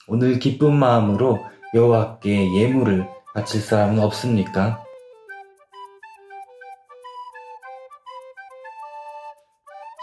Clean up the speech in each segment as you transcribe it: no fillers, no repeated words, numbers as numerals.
오늘 기쁜 마음으로 여호와께 예물을 바칠 사람은 없습니까?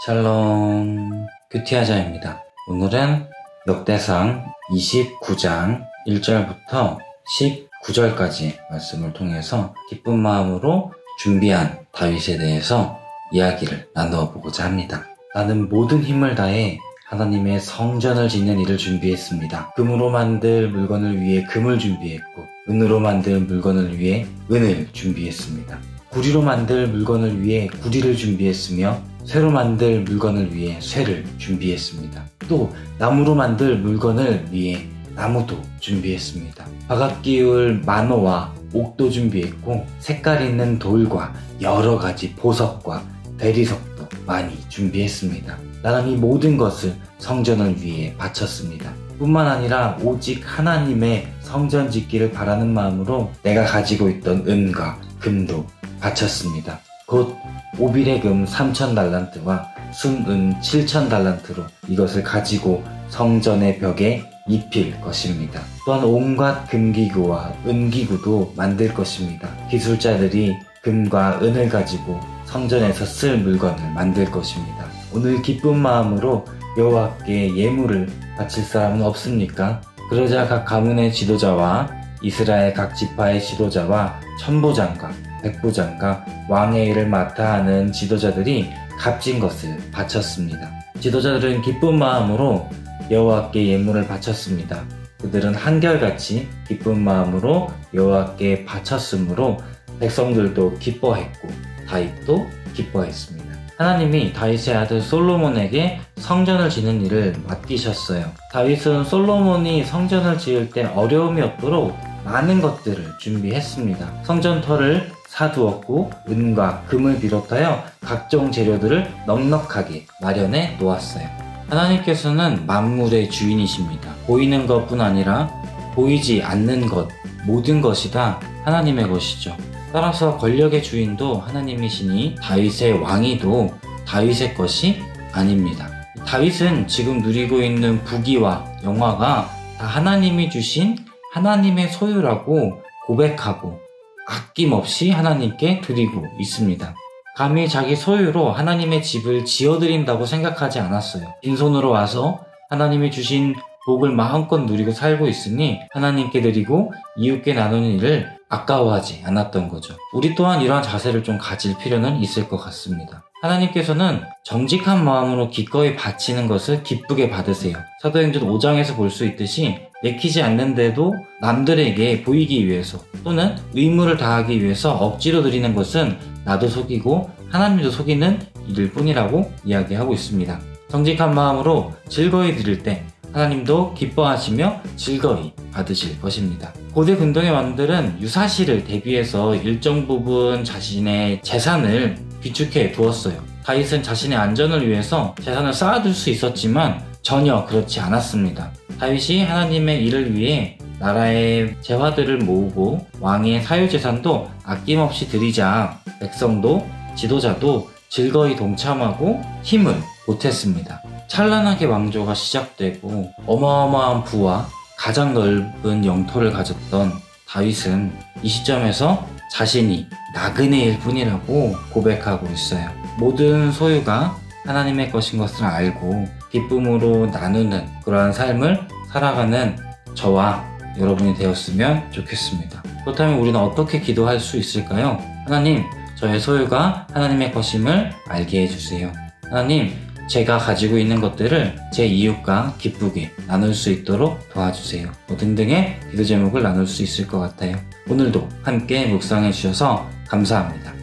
샬롬, 큐티하자입니다. 오늘은 역대상 29장 1절부터 19절까지 말씀을 통해서 기쁜 마음으로 준비한 다윗에 대해서 이야기를 나누어 보고자 합니다. 나는 모든 힘을 다해 하나님의 성전을 짓는 일을 준비했습니다. 금으로 만들 물건을 위해 금을 준비했고, 은으로 만들 물건을 위해 은을 준비했습니다. 구리로 만들 물건을 위해 구리를 준비했으며, 쇠로 만들 물건을 위해 쇠를 준비했습니다. 또 나무로 만들 물건을 위해 나무도 준비했습니다. 바각 끼울 만호와 옥도 준비했고, 색깔 있는 돌과 여러 가지 보석과 대리석도 많이 준비했습니다. 나는 이 모든 것을 성전을 위해 바쳤습니다. 뿐만 아니라 오직 하나님의 성전 짓기를 바라는 마음으로 내가 가지고 있던 은과 금도 바쳤습니다. 곧 오빌의 금 3,000달란트와 순은 7,000달란트로 이것을 가지고 성전의 벽에 입힐 것입니다. 또한 온갖 금기구와 은기구도 만들 것입니다. 기술자들이 금과 은을 가지고 성전에서 쓸 물건을 만들 것입니다. 오늘 기쁜 마음으로 여호와께 예물을 바칠 사람은 없습니까? 그러자 각 가문의 지도자와 이스라엘 각 지파의 지도자와 천부장과 백부장과 왕의 일을 맡아 하는 지도자들이 값진 것을 바쳤습니다. 지도자들은 기쁜 마음으로 여호와께 예물을 바쳤습니다. 그들은 한결같이 기쁜 마음으로 여호와께 바쳤으므로 백성들도 기뻐했고 다윗도 기뻐했습니다. 하나님이 다윗의 아들 솔로몬에게 성전을 짓는 일을 맡기셨어요. 다윗은 솔로몬이 성전을 지을 때 어려움이 없도록 많은 것들을 준비했습니다. 성전터를 사두었고 은과 금을 비롯하여 각종 재료들을 넉넉하게 마련해 놓았어요. 하나님께서는 만물의 주인이십니다. 보이는 것뿐 아니라 보이지 않는 것, 모든 것이 다 하나님의 것이죠. 따라서 권력의 주인도 하나님이시니 다윗의 왕위도 다윗의 것이 아닙니다. 다윗은 지금 누리고 있는 부귀와 영화가 다 하나님이 주신 하나님의 소유라고 고백하고 아낌없이 하나님께 드리고 있습니다. 감히 자기 소유로 하나님의 집을 지어드린다고 생각하지 않았어요. 빈손으로 와서 하나님이 주신 복을 마음껏 누리고 살고 있으니 하나님께 드리고 이웃께 나누는 일을 아까워하지 않았던 거죠. 우리 또한 이러한 자세를 좀 가질 필요는 있을 것 같습니다. 하나님께서는 정직한 마음으로 기꺼이 바치는 것을 기쁘게 받으세요. 사도행전 5장에서 볼 수 있듯이 내키지 않는데도 남들에게 보이기 위해서 또는 의무를 다하기 위해서 억지로 드리는 것은 나도 속이고 하나님도 속이는 일일 뿐이라고 이야기하고 있습니다. 정직한 마음으로 즐거이 드릴 때 하나님도 기뻐하시며 즐거이 받으실 것입니다. 고대 근동의 왕들은 유사시를 대비해서 일정 부분 자신의 재산을 비축해 두었어요. 다윗은 자신의 안전을 위해서 재산을 쌓아둘 수 있었지만 전혀 그렇지 않았습니다. 다윗이 하나님의 일을 위해 나라의 재화들을 모으고 왕의 사유재산도 아낌없이 드리자 백성도 지도자도 즐거이 동참하고 힘을 보탰습니다. 찬란하게 왕조가 시작되고 어마어마한 부와 가장 넓은 영토를 가졌던 다윗은 이 시점에서 자신이 나그네일 뿐이라고 고백하고 있어요. 모든 소유가 하나님의 것인 것을 알고 기쁨으로 나누는 그러한 삶을 살아가는 저와 여러분이 되었으면 좋겠습니다. 그렇다면 우리는 어떻게 기도할 수 있을까요? 하나님, 저의 소유가 하나님의 것임을 알게 해주세요. 하나님, 제가 가지고 있는 것들을 제 이웃과 기쁘게 나눌 수 있도록 도와주세요. 등등의 기도 제목을 나눌 수 있을 것 같아요. 오늘도 함께 묵상해 주셔서 감사합니다.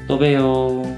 또 봬요.